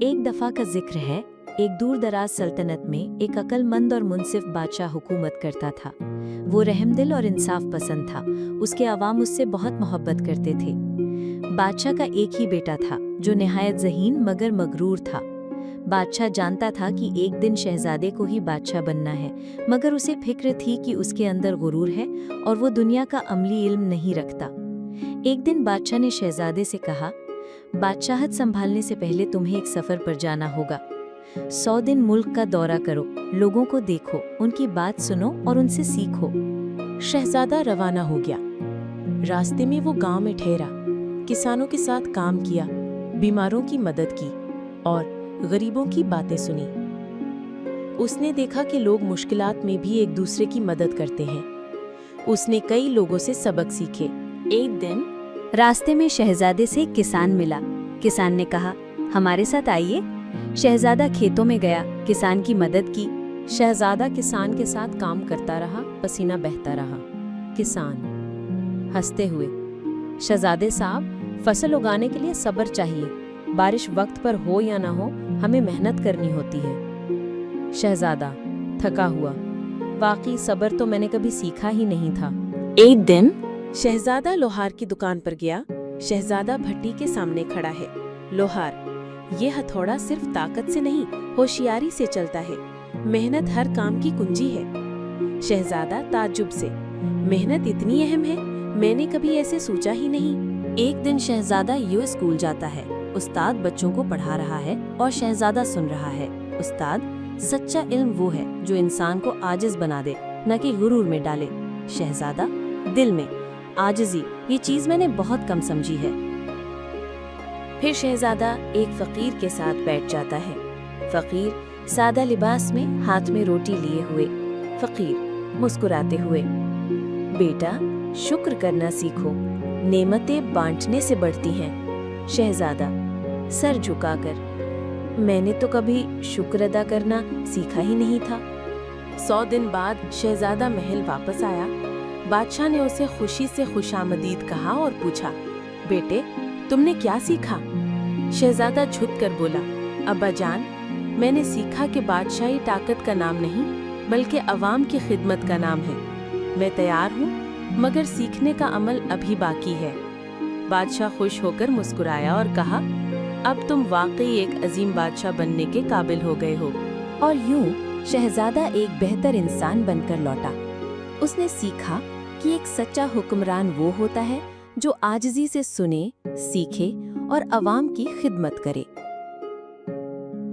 एक दफ़ा का जिक्र है, एक दूर दराज सल्तनत में एक अक्लमंद और मुनसिफ बादशाह हुकूमत करता था। वो रहमदिल और इंसाफ पसंद था। उसके अवाम उससे बहुत मोहब्बत करते थे। बादशाह का एक ही बेटा था जो निहायत ज़हीन मगर मगरूर था। बादशाह जानता था कि एक दिन शहजादे को ही बादशाह बनना है, मगर उसे फिक्र थी कि उसके अंदर गुरूर है और वो दुनिया का अमली इल्म नहीं रखता। एक दिन बादशाह ने शहजादे से कहा, बादशाहत संभालने से पहले तुम्हें एक सफ़र पर जाना होगा। 100 दिन मुल्क का दौरा करो, लोगों को देखो, उनकी बात सुनो और उनसे सीखो। शहजादा रवाना हो गया। रास्ते में वो गांव में ठहरा, किसानों के साथ काम किया, बीमारों की मदद की और गरीबों की बातें सुनी। उसने देखा कि लोग मुश्किलात में भी एक दूसरे की मदद करते हैं। उसने कई लोगों से सबक सीखे। एक दिन रास्ते में शहजादे से एक किसान मिला। किसान ने कहा, हमारे साथ आइए। शहजादा खेतों में गया, किसान की मदद की। शहजादा किसान के साथ काम करता रहा, पसीना बहता रहा। किसान हंसते हुए, शहजादे साहब, फसल उगाने के लिए सब्र चाहिए। बारिश वक्त पर हो या ना हो, हमें मेहनत करनी होती है। शहजादा थका हुआ, वाकई सब्र तो मैंने कभी सीखा ही नहीं था। एक दिन शहजादा लोहार की दुकान पर गया। शहजादा भट्टी के सामने खड़ा है। लोहार, ये हथौड़ा सिर्फ ताकत से नहीं, होशियारी से चलता है। मेहनत हर काम की कुंजी है। शहजादा ताज्जुब से, मेहनत इतनी अहम है? मैंने कभी ऐसे सोचा ही नहीं। एक दिन शहजादा स्कूल जाता है। उस्ताद बच्चों को पढ़ा रहा है और शहजादा सुन रहा है। उस्ताद, सच्चा इल्म वो है जो इंसान को आजिज बना दे, न कि गुरूर में डाले। शहजादा दिल में, आजिज़ी, ये चीज़ मैंने बहुत कम समझी है। फिर शहजादा एक फ़कीर के साथ बैठ जाता है। फ़कीर सादा लिबास में, हाथ में रोटी लिए हुए। फ़कीर मुस्कुराते हुए, बेटा शुक्र करना सीखो, नेमतें बांटने से बढ़ती हैं। शहजादा सर झुकाकर, मैंने तो कभी शुक्र अदा करना सीखा ही नहीं था। 100 दिन बाद शहजादा महल वापस आया। बादशाह ने उसे खुशी से खुशामदीद कहा और पूछा, बेटे तुमने क्या सीखा? शहजादा झुककर बोला, अब्बा जान, मैंने सीखा कि बादशाही ताकत का नाम नहीं बल्कि अवाम की खिदमत का नाम है। मैं तैयार हूँ, मगर सीखने का अमल अभी बाकी है। बादशाह खुश होकर मुस्कुराया और कहा, अब तुम वाकई एक अजीम बादशाह बनने के काबिल हो गए हो। और यूं शहजादा एक बेहतर इंसान बनकर लौटा। उसने सीखा कि एक सच्चा हुक्मरान वो होता है जो आजिज़ी से सुने, सीखे और अवाम की खिदमत करे।